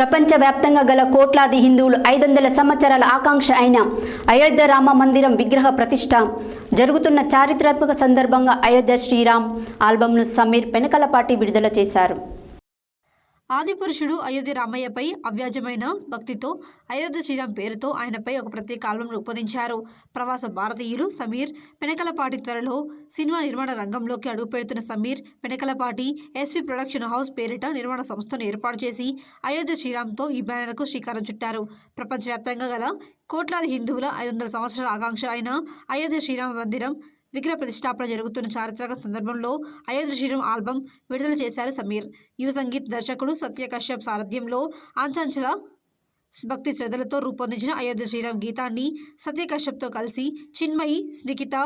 ప్రపంచవ్యాప్తంగా గల కోట్లాది హిందువులు 500 సంవత్సరాల ఆకాంక్ష అయిన అయోధ్య రామ మందిరం విగ్రహ ప్రతిష్ఠ జరుగుతున్న చారిత్రాత్మక సందర్భంగా అయోధ్య శ్రీరామ్ ఆల్బమ్ను సమీర్ పెనకలపాటి విడుదల చేశారు. ఆదిపురుషుడు అయోధ్య రామయ్యపై అవ్యాజమైన భక్తితో అయోధ్య శ్రీరామ్ పేరుతో ఆయనపై ఒక ప్రత్యేక ఆల్బం రూపొందించారు. ప్రవాస భారతీయులు సమీర్ పెనకలపాటి త్వరలో సినిమా నిర్మాణ రంగంలోకి అడుగుపెడుతున్న సమీర్ పెనకలపాటి ఎస్పీ ప్రొడక్షన్ హౌస్ పేరిట నిర్మాణ సంస్థను ఏర్పాటు చేసి అయోధ్య శ్రీరామ్తో ఈ బ్యానర్కు శ్రీకారం చుట్టారు. ప్రపంచవ్యాప్తంగా గల కోట్లాది హిందువుల 500 సంవత్సరాల ఆకాంక్ష అయిన అయోధ్య శ్రీరామ మందిరం విగ్రహ ప్రతిష్టాపన జరుగుతున్న చారిత్రక సందర్భంలో అయోధ్య శ్రీరామ్ ఆల్బం విడుదల చేశారు సమీర్. యువ సంగీత్ దర్శకుడు సత్య కశ్యప్ సారథ్యంలో అంచంచల భక్తి శ్రద్ధలతో రూపొందించిన అయోధ్య శ్రీరామ్ గీతాన్ని సత్య కశ్యప్తో కలిసి చిన్మయి, నిఖిత,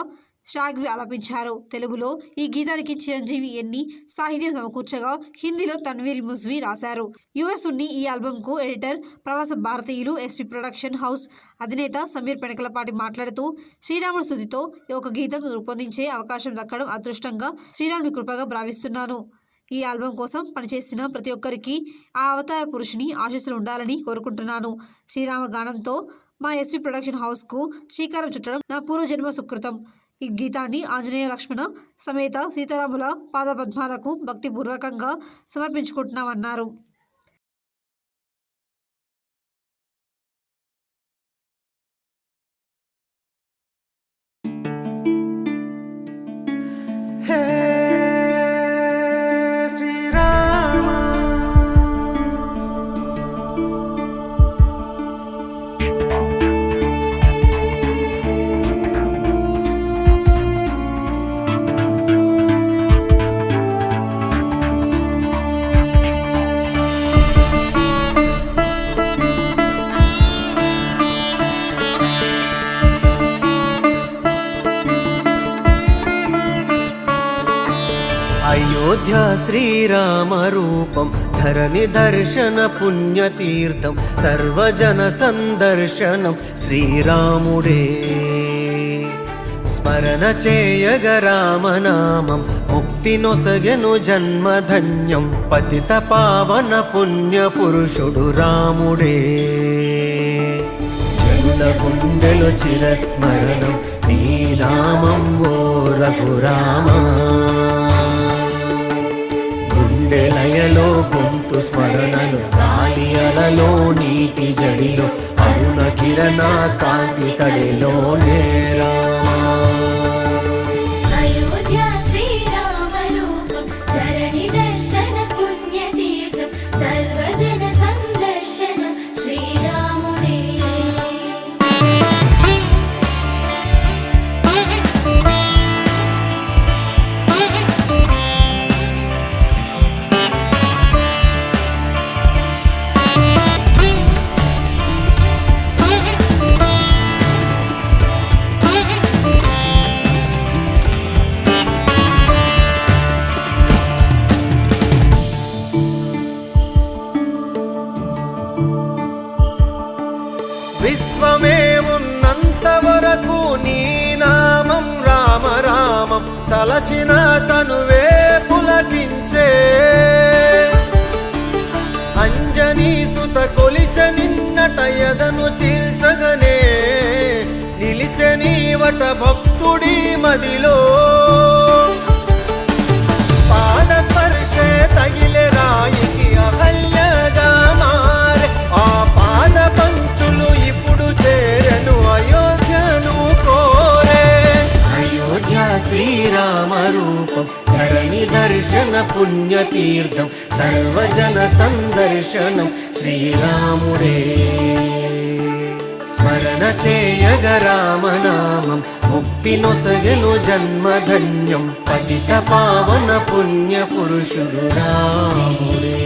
షాగ్వి ఆలపించారు. తెలుగులో ఈ గీతానికి చిరంజీవి ఎన్ని సాహిత్యం సమకూర్చగా హిందీలో తన్వీర్ ముజ్వి రాశారు. యుఎస్ ఉన్ని ఈ ఆల్బంకు ఎడిటర్, ప్రవాస భారతీయులు ఎస్పీ ప్రొడక్షన్ హౌస్ అధినేత సమీర్ పెనకలపాటి మాట్లాడుతూ శ్రీరాముడి స్తుతితో ఒక గీతం రూపొందించే అవకాశం దక్కడం అదృష్టంగా శ్రీరాముడి కృపగా భావిస్తున్నాను. ఈ ఆల్బం కోసం పనిచేసిన ప్రతి ఒక్కరికి ఆ అవతార పురుషుని ఆశీస్సులు ఉండాలని కోరుకుంటున్నాను. శ్రీరామ గానంతో మా ఎస్పీ ప్రొడక్షన్ హౌస్కు శ్రీకారం చుట్టడం నా పూర్వజన్మ సుకృతం. ఈ గీతాన్ని ఆంజనేయ లక్ష్మణ సమేత సీతారాముల పాదపద్మాలకు భక్తిపూర్వకంగా సమర్పించుకుంటున్నామన్నారు. అయోధ్య శ్రీరామ రూపం ధరణి దర్శన పుణ్యతీర్థం సర్వజన సందర్శనం శ్రీరాముడే. స్మరణ చేయగ రామనామం ముక్తి నొసగెను జన్మధన్యం పతిత పావన పుణ్య పురుషుడు రాముడే. జనుల గుండెలో చిరస్మరణం నీ నామం ఓ రఘురామా. లయలో గొంతు స్మరణలు గాలి అలలో నీటి జడిలో అరుణ కిరణ కాంతి సడిలో నేరా. విశ్వమే ఉన్నంత వరకు నీ నామం రామ రామం తలచిన తనువే పులకించే. అంజనీ సుత కొలిచ నిన్నట యదను చీల్చగనే నిలిచనీవట భక్తుడి మదిలో. పాద స్పర్శే తగిలే రాయికి అహల్యగా మారే ఆ పాద పంచులు ఇప్పుడు చేరను అయోధ్యను కోరే. అయోధ్య శ్రీరామ రూపం ధరణి దర్శన పుణ్యతీర్థం సర్వజన సందర్శనం శ్రీరాముడే. స్మరణ చేయగ రామనామం ముక్తి నొసగెను జన్మధన్యం పతిత పావన పుణ్య పురుషుడు రాముడే.